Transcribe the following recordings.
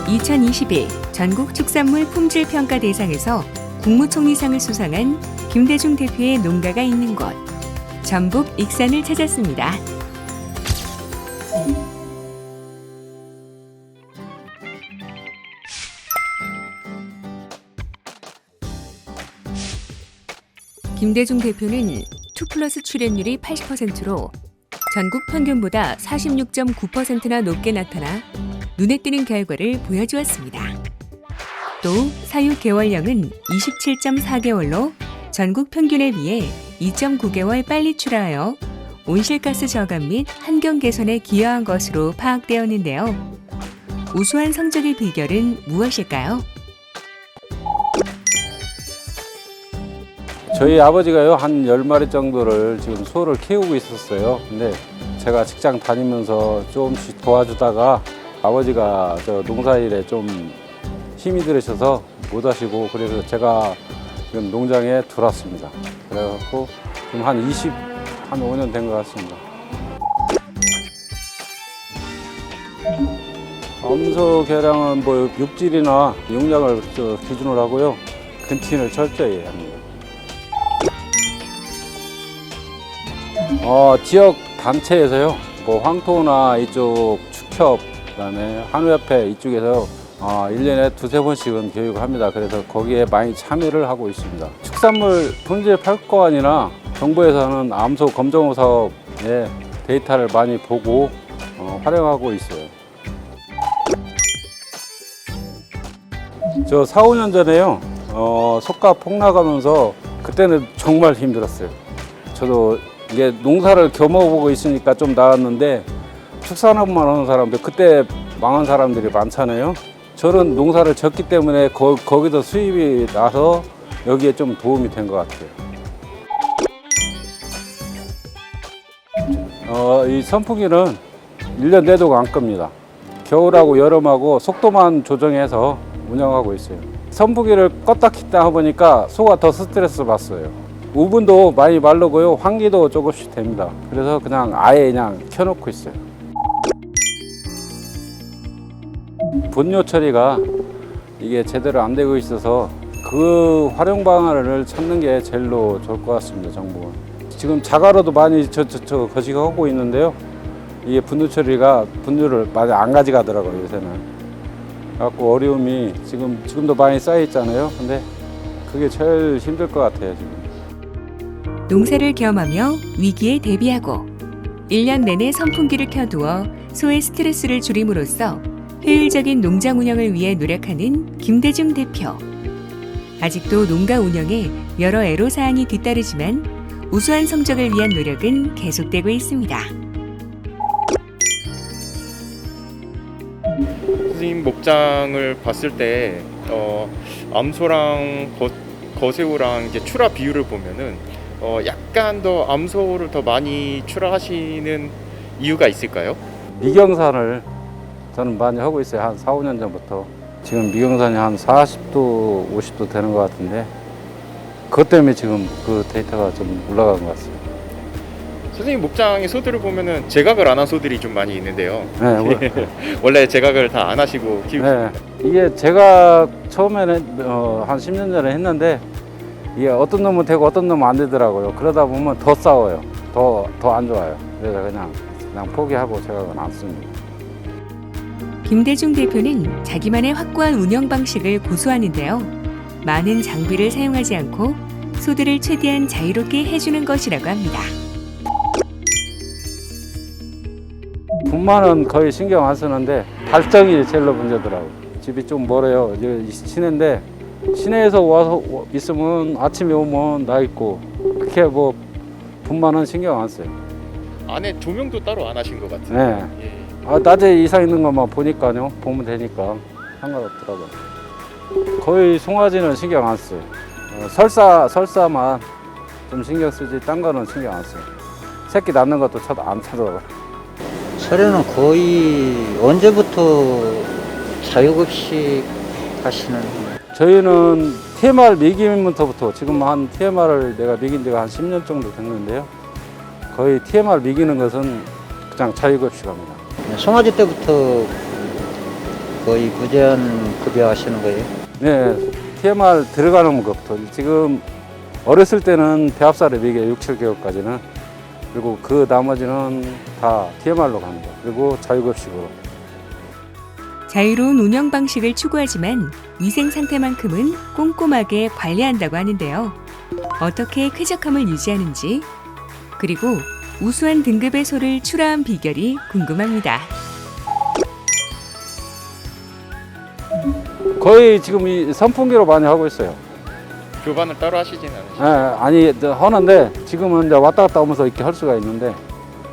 (2021) 전국 축산물 품질 평가 대상에서 국무총리상을 수상한 김대중 대표의 농가가 있는 곳, 전북 익산을 찾았습니다. 김대중 대표는 2+ 출연율이 80%로 전국 평균보다 46.9%나 높게 나타나 눈에 띄는 결과를 보여주었습니다. 또 사육 개월령은 27.4개월로 전국 평균에 비해 2.9개월 빨리 출하하여 온실가스 저감 및 환경 개선에 기여한 것으로 파악되었는데요. 우수한 성적의 비결은 무엇일까요? 저희 아버지가요, 한 10마리 정도를 지금 소를 키우고 있었어요. 근데 제가 직장 다니면서 조금씩 도와주다가 아버지가 저 농사일에 좀 힘이 들으셔서 못 하시고, 그래서 제가 지금 농장에 들어왔습니다. 그래갖고 지금 한 5년 된 것 같습니다. 암소 개량은 뭐 육질이나 용량을 기준으로 하고요. 근친을 철저히 합니다. 지역 단체에서요, 뭐 황토나 이쪽 축협, 그다음에 한우협회 이쪽에서 1년에 2~3번씩은 교육을 합니다. 그래서 거기에 많이 참여를 하고 있습니다. 축산물 품질 평가원이나 정부에서 하는 암소 검정호 사업의 데이터를 많이 보고 활용하고 있어요. 저 4~5년 전에요, 속가 폭락하면서 그때는 정말 힘들었어요. 저도 이게 농사를 겸해보고 있으니까 좀 나았는데, 축산업만 하는 사람들, 그때 망한 사람들이 많잖아요. 저는 농사를 졌기 때문에 거기서 수입이 나서 여기에 좀 도움이 된 것 같아요. 이 선풍기는 1년 내도가 안 끕니다. 겨울하고 여름하고 속도만 조정해서 운영하고 있어요. 선풍기를 껐다 켰다 해보니까 소가 더 스트레스 받았어요. 우분도 많이 마르고요, 환기도 조금씩 됩니다. 그래서 아예 켜놓고 있어요. 분뇨 처리가 이게 제대로 안 되고 있어서 그 활용 방안을 찾는 게 제일로 좋을 것 같습니다. 정부가 지금 자가로도 많이 거시하고 있는데요, 이게 분뇨 처리가 분뇨를 많이 안 가져가더라고요, 요새는. 그래갖고 어려움이 지금도 많이 쌓여 있잖아요. 근데 그게 제일 힘들 것 같아요, 지금. 농사를 겸하며 위기에 대비하고 1년 내내 선풍기를 켜두어 소의 스트레스를 줄임으로써 효율적인 농장 운영을 위해 노력하는 김대중 대표. 아직도 농가 운영에 여러 애로사항이 뒤따르지만 우수한 성적을 위한 노력은 계속되고 있습니다. 선생님 목장을 봤을 때 암소랑 거새우랑 이제 출하 비율을 보면은 약간 더 암소를 더 많이 출하하시는 이유가 있을까요? 미경산을 저는 많이 하고 있어요. 한 4~5년 전부터. 지금 미경산이 한 40도, 50도 되는 것 같은데, 그것 때문에 지금 그 데이터가 좀 올라간 것 같습니다. 선생님 목장의 소들을 보면은 제각을 안 한 소들이 좀 많이 있는데요. 네, 원래 제각을 다 안 하시고 키우고. 네, 이게 제가 처음에는 한 10년 전에 했는데, 이게 어떤 놈은 되고 어떤 놈은 안 되더라고요. 그러다 보면 더 싸워요. 더 안 좋아요. 그래서 그냥 포기하고 제각은 안 씁니다. 김대중 대표는 자기만의 확고한 운영 방식을 고수하는데요. 많은 장비를 사용하지 않고 소들을 최대한 자유롭게 해주는 것이라고 합니다. 분만은 거의 신경 안 쓰는데 발정이 제일 문제더라고요. 집이 좀 멀어요. 시내인데, 시내에서 와서 있으면 아침에 오면 나 있고, 그렇게 뭐 분만은 신경 안 써요. 안에 조명도 따로 안 하신 것 같아요. 네. 예. 낮에 이상 있는 것만 보니까요. 보면 되니까 상관없더라고요. 거의 송아지는 신경 안 써요. 설사만 좀 신경 쓰지, 딴 거는 신경 안 써요. 새끼 낳는 것도 안 쳐다봐요. 사료는 거의 언제부터 자유급식 하시는 저희는 TMR 미기면부터 지금 한 TMR을 내가 미긴 지가 한 10년 정도 됐는데요. 거의 TMR 미기는 것은 그냥 자유급식합니다. 송아지 때부터 거의 무제한 급여 하시는 거예요? 네, TMR 들어가는 것부터 지금 어렸을 때는 배합사를 미게 6, 7개월까지는 그리고 그 나머지는 다 TMR로 갑니다. 그리고 자유급식으로. 자유로운 운영 방식을 추구하지만 위생 상태만큼은 꼼꼼하게 관리한다고 하는데요. 어떻게 쾌적함을 유지하는지, 그리고 우수한 등급의 소를 출하한 비결이 궁금합니다. 거의 지금 이 선풍기로 많이 하고 있어요. 교반을 따로 하시진 않으시죠? 아니 하는데 지금은 이제 왔다 갔다 오면서 이렇게 할 수가 있는데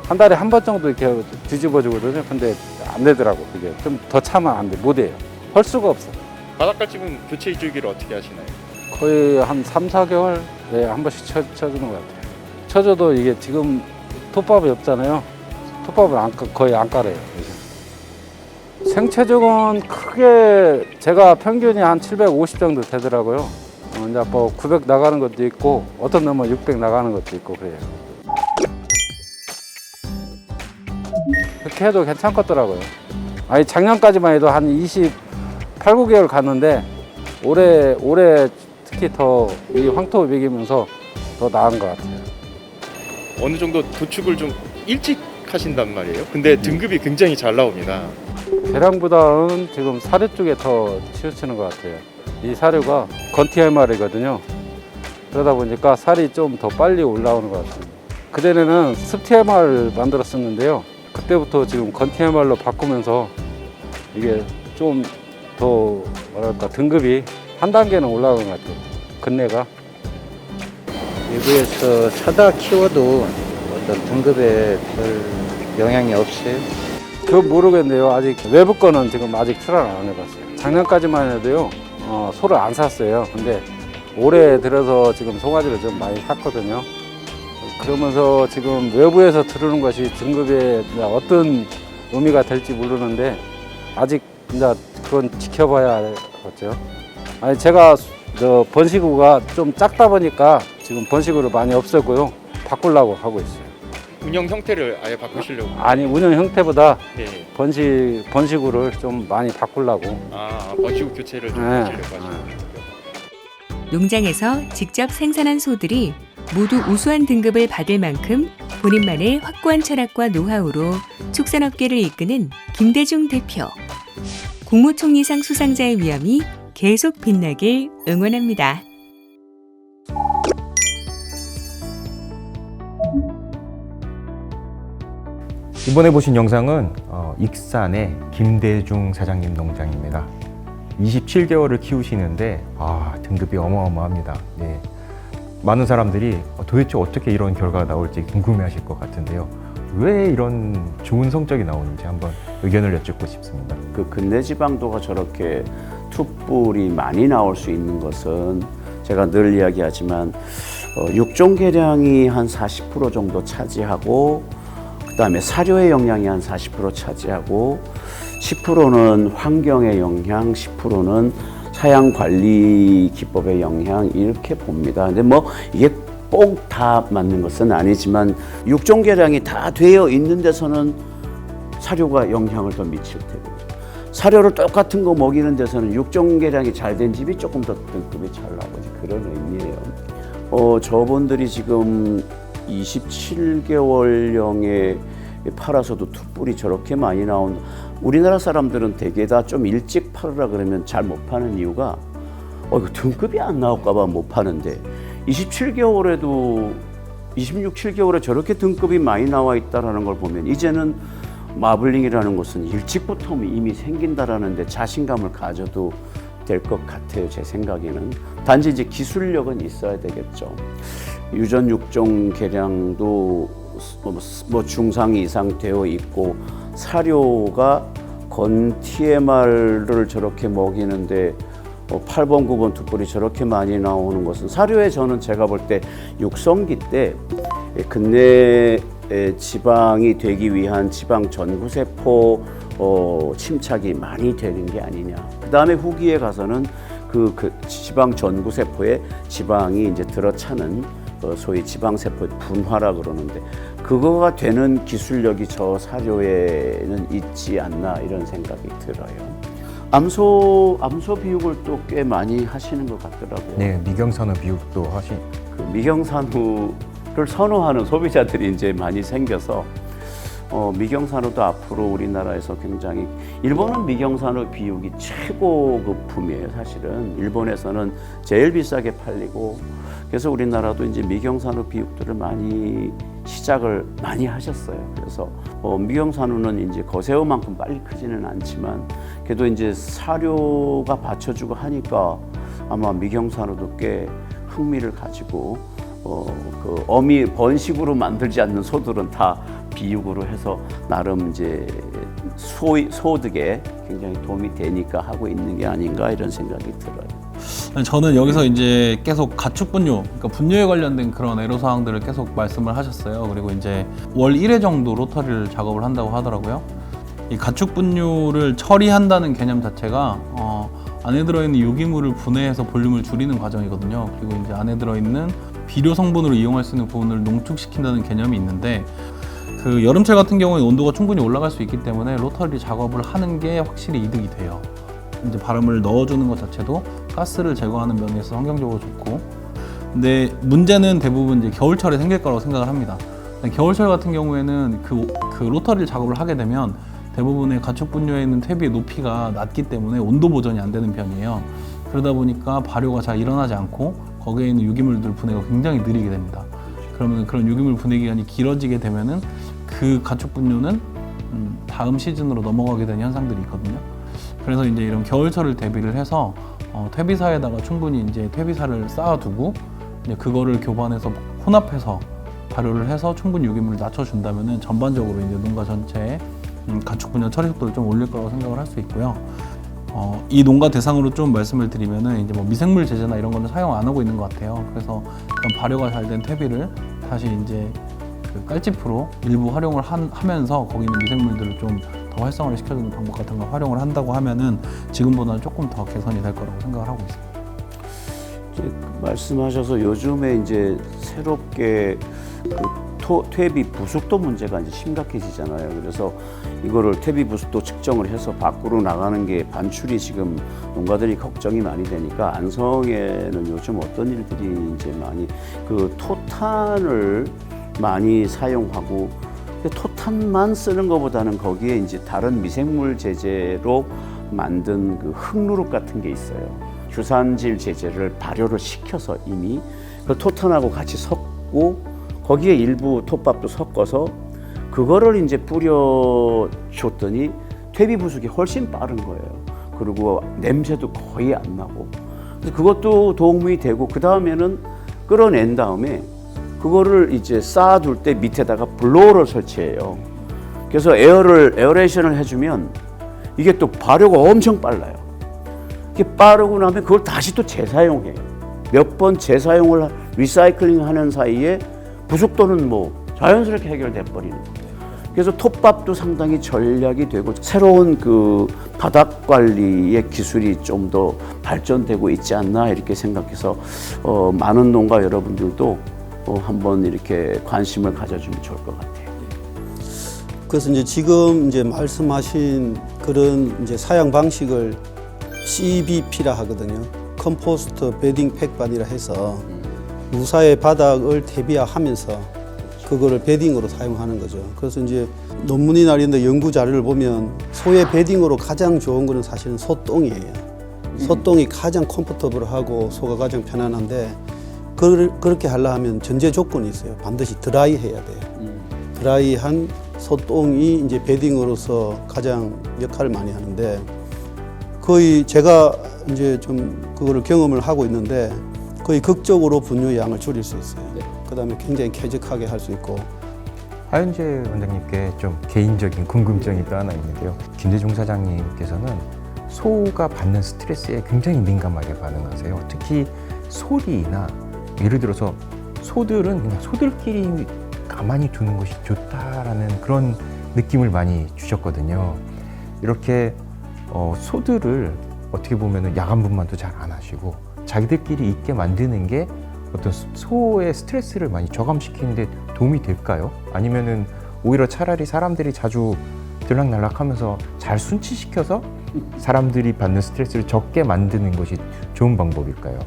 한 달에 한 번 정도 이렇게 뒤집어 주거든요. 근데 안 되더라고. 그게 좀 더 차면 안 돼. 못 해요. 할 수가 없어. 바닥갈집은 교체 주기를 어떻게 하시나요? 거의 한 3, 4개월 한 번씩 쳐주는 것 같아요. 쳐줘도 이게 지금 톱밥이 없잖아요. 톱밥을 거의 안 깔아요. 요즘. 생체적은 크게 제가 평균이 한 750 정도 되더라고요. 이제 뭐 900 나가는 것도 있고 어떤 놈은 600 나가는 것도 있고 그래요. 그렇게 해도 괜찮겠더라고요. 아니 작년까지만 해도 한 28, 9개월 갔는데 올해 특히 더 이 황토 먹이면서 더 나은 것 같아요. 어느 정도 도축을 좀 일찍 하신단 말이에요. 근데 등급이 굉장히 잘 나옵니다. 계량보다는 지금 사료 쪽에 더 치우치는 것 같아요. 이 사료가 건TMR이거든요. 그러다 보니까 살이 좀 더 빨리 올라오는 것 같습니다. 그전에는 습TMR을 만들었었는데요. 그때부터 지금 건TMR로 바꾸면서 이게 좀 더 뭐랄까 등급이 한 단계는 올라간 것 같아요. 근내가. 외부에서 사다 키워도 어떤 등급에 별 영향이 없어요? 그건 모르겠네요. 아직 외부 거는 지금 아직 출하를 안 해봤어요. 작년까지만 해도요, 소를 안 샀어요. 근데 올해 들어서 지금 송아지를 좀 많이 샀거든요. 그러면서 지금 외부에서 들어오는 것이 등급에 어떤 의미가 될지 모르는데 아직 이제 그건 지켜봐야 알겠죠. 아니 제가 번식구가 좀 작다 보니까 지금 번식구를 많이 없애고요. 바꾸려고 하고 있어요. 운영 형태를 아예 바꾸시려고. 아니 운영 형태보다 네. 번식구를 좀 많이 바꾸려고. 번식구 교체를 좀 네. 하시려고 하시는 거죠. 농장에서 직접 생산한 소들이 모두 우수한 등급을 받을 만큼 본인만의 확고한 철학과 노하우로 축산업계를 이끄는 김대중 대표. 국무총리상 수상자의 위엄이 계속 빛나길 응원합니다. 이번에 보신 영상은 익산의 김대중 사장님 농장입니다. 27개월을 키우시는데 등급이 어마어마합니다. 네. 많은 사람들이 도대체 어떻게 이런 결과가 나올지 궁금해하실 것 같은데요. 왜 이런 좋은 성적이 나오는지 한번 의견을 여쭙고 싶습니다. 그 근내 지방도가 저렇게 툭불이 많이 나올 수 있는 것은 제가 늘 이야기하지만 육종 계량이 한 40% 정도 차지하고 그다음에 사료의 영양이 한 40% 차지하고 10%는 환경의 영향, 10%는 사양 관리 기법의 영향 이렇게 봅니다. 근데 뭐 이게 꼭 다 맞는 것은 아니지만 육종 계량이 다 되어 있는 데서는 사료가 영향을 더 미칠 테고 사료를 똑같은 거 먹이는 데서는 육종 계량이 잘 된 집이 조금 더 등급이 잘 나오지 그런 의미예요. 저분들이 지금 27개월령에 팔아서도 툭불이 저렇게 많이 나온 우리나라 사람들은 대개 다 좀 일찍 팔으라 그러면 잘 못 파는 이유가 이거 등급이 안 나올까 봐 못 파는데 27개월에도 26, 7개월에 저렇게 등급이 많이 나와 있다는 걸 보면 이제는 마블링이라는 것은 일찍부터 이미 생긴다라는 데 자신감을 가져도 될 것 같아요. 제 생각에는. 단지 이제 기술력은 있어야 되겠죠. 유전 육종 계량도 뭐 중상 이상 되어 있고 사료가 건 TMR을 저렇게 먹이는데 8번, 9번 툭불이 저렇게 많이 나오는 것은 사료에 저는 제가 볼 때 육성기 때 근내 지방이 되기 위한 지방 전구세포 침착이 많이 되는 게 아니냐. 그 다음에 후기에 가서는 그 지방 전구 세포에 지방이 이제 들어차는 소위 지방 세포의 분화라 그러는데 그거가 되는 기술력이 저 사료에는 있지 않나 이런 생각이 들어요. 암소 비육을 또 꽤 많이 하시는 것 같더라고요. 네, 미경산후 비육도 그 미경산후를 선호하는 소비자들이 이제 많이 생겨서 미경산후도 앞으로 우리나라에서 굉장히 일본은 미경산후 비육이 최고급품이에요. 사실은 일본에서는 제일 비싸게 팔리고 그래서 우리나라도 이제 미경산후 비육들을 많이 시작을 많이 하셨어요. 그래서 미경산후는 이제 거새우만큼 빨리 크지는 않지만 그래도 이제 사료가 받쳐주고 하니까 아마 미경산후도 꽤 흥미를 가지고 그 어미 번식으로 만들지 않는 소들은 다 비육으로 해서 나름 이제 소득에 굉장히 도움이 되니까 하고 있는 게 아닌가 이런 생각이 들어요. 저는 여기서 이제 계속 가축 분뇨, 그러니까 분뇨에 관련된 그런 애로사항들을 계속 말씀을 하셨어요. 그리고 이제 월 1회 정도 로터리를 작업을 한다고 하더라고요. 이 가축 분뇨를 처리한다는 개념 자체가 안에 들어있는 유기물을 분해해서 볼륨을 줄이는 과정이거든요. 그리고 이제 안에 들어있는 비료 성분으로 이용할 수 있는 부분을 농축시킨다는 개념이 있는데 그 여름철 같은 경우에 온도가 충분히 올라갈 수 있기 때문에 로터리 작업을 하는 게 확실히 이득이 돼요. 이제 바람을 넣어주는 것 자체도 가스를 제거하는 면에서 환경적으로 좋고, 근데 문제는 대부분 이제 겨울철에 생길 거라고 생각을 합니다. 겨울철 같은 경우에는 그 로터리 작업을 하게 되면 대부분의 가축 분뇨에 있는 퇴비의 높이가 낮기 때문에 온도 보존이 안 되는 편이에요. 그러다 보니까 발효가 잘 일어나지 않고 거기에 있는 유기물들 분해가 굉장히 느리게 됩니다. 그러면 그런 유기물 분해 기간이 길어지게 되면은 그 가축 분뇨는 다음 시즌으로 넘어가게 되는 현상들이 있거든요. 그래서 이제 이런 겨울철을 대비를 해서 퇴비사에다가 충분히 이제 퇴비사를 쌓아두고 이제 그거를 교반해서 혼합해서 발효를 해서 충분히 유기물을 낮춰준다면은 전반적으로 이제 농가 전체에 가축 분뇨 처리 속도를 좀 올릴 거라고 생각을 할 수 있고요. 이 농가 대상으로 좀 말씀을 드리면은 이제 뭐 미생물 제제나 이런 거는 사용 안 하고 있는 것 같아요. 그래서 그런 발효가 잘 된 퇴비를 다시 이제 그 깔집으로 일부 활용을 하면서 거기 있는 미생물들을 좀 더 활성화를 시켜주는 방법 같은 걸 활용을 한다고 하면은 지금보다는 조금 더 개선이 될 거라고 생각을 하고 있습니다. 이제 말씀하셔서 요즘에 이제 새롭게 그 퇴비 부숙도 문제가 이제 심각해지잖아요. 그래서 이거를 퇴비 부숙도 측정을 해서 밖으로 나가는 게 반출이 지금 농가들이 걱정이 많이 되니까 안성에는 요즘 어떤 일들이 이제 많이 그 토탄을 많이 사용하고 토탄만 쓰는 것보다는 거기에 이제 다른 미생물 제제로 만든 그 흙누룩 같은 게 있어요. 규산질 제제를 발효를 시켜서 이미 그 토탄하고 같이 섞고 거기에 일부 톱밥도 섞어서 그거를 이제 뿌려줬더니 퇴비 부숙이 훨씬 빠른 거예요. 그리고 냄새도 거의 안 나고. 그래서 그것도 도움이 되고 그 다음에는 끌어낸 다음에 그거를 이제 쌓아둘 때 밑에다가 블로어를 설치해요. 그래서 에어레이션을 해주면 이게 또 발효가 엄청 빨라요. 이게 빠르고 나면 그걸 다시 또 재사용해요. 몇 번 재사용을 리사이클링 하는 사이에 부숙도는 뭐 자연스럽게 해결돼 버리는 거예요. 그래서 톱밥도 상당히 전략이 되고 새로운 그 바닥 관리의 기술이 좀 더 발전되고 있지 않나 이렇게 생각해서 많은 농가 여러분들도 한번 이렇게 관심을 가져주면 좋을 것 같아요. 그래서 이제 지금 이제 말씀하신 그런 이제 사양 방식을 CBP라 하거든요. 컴포스트 베딩 팩반이라 해서 무사의 바닥을 퇴비화하면서 그거를 베딩으로 사용하는 거죠. 그래서 이제 논문이나 이런 데 연구 자료를 보면 소의 베딩으로 가장 좋은 거는 사실은 소똥이에요. 소똥이 가장 컴포터블하고 소가 가장 편안한데 그렇게 하려면 전제 조건이 있어요. 반드시 드라이 해야 돼요. 드라이한 소똥이 이제 베딩으로서 가장 역할을 많이 하는데 거의 제가 이제 좀 그거를 경험을 하고 있는데 거의 극적으로 분뇨 양을 줄일 수 있어요. 그다음에 굉장히 쾌적하게 할 수 있고. 하윤재 원장님께 좀 개인적인 궁금증이 또 하나 있는데요. 김대중 사장님께서는 소가 받는 스트레스에 굉장히 민감하게 반응하세요. 특히 소리나 예를 들어서 소들은 그냥 소들끼리 가만히 두는 것이 좋다라는 그런 느낌을 많이 주셨거든요. 이렇게 소들을 어떻게 보면은 야간 분만도 잘 안 하시고 자기들끼리 있게 만드는 게 어떤 소의 스트레스를 많이 저감시키는데 도움이 될까요? 아니면은 오히려 차라리 사람들이 자주 들락날락하면서 잘 순치시켜서 사람들이 받는 스트레스를 적게 만드는 것이 좋은 방법일까요?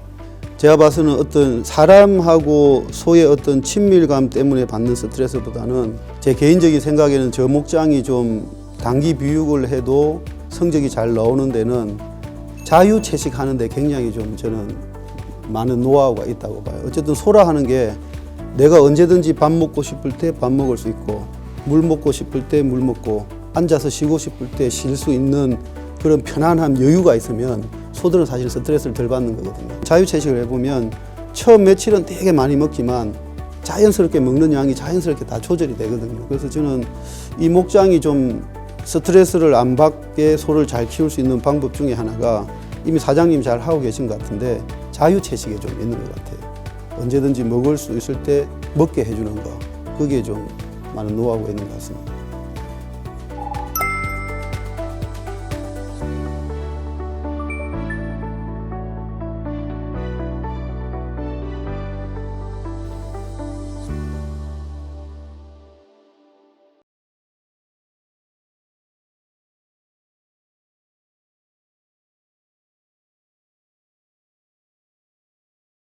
제가 봐서는 어떤 사람하고 소의 어떤 친밀감 때문에 받는 스트레스보다는 제 개인적인 생각에는 저 목장이 좀 단기 비육을 해도 성적이 잘 나오는 데는 자유 채식하는 데 굉장히 좀 저는 많은 노하우가 있다고 봐요. 어쨌든 소라 하는 게 내가 언제든지 밥 먹고 싶을 때 밥 먹을 수 있고 물 먹고 싶을 때 물 먹고 앉아서 쉬고 싶을 때 쉴 수 있는 그런 편안함, 여유가 있으면 소들은 사실 스트레스를 덜 받는 거거든요. 자유채식을 해보면 처음 며칠은 되게 많이 먹지만 자연스럽게 먹는 양이 자연스럽게 다 조절이 되거든요. 그래서 저는 이 목장이 좀 스트레스를 안 받게 소를 잘 키울 수 있는 방법 중에 하나가 이미 사장님 잘 하고 계신 것 같은데 자유채식에 좀 있는 것 같아요. 언제든지 먹을 수 있을 때 먹게 해주는 거, 그게 좀 많은 노하우가 있는 것 같습니다.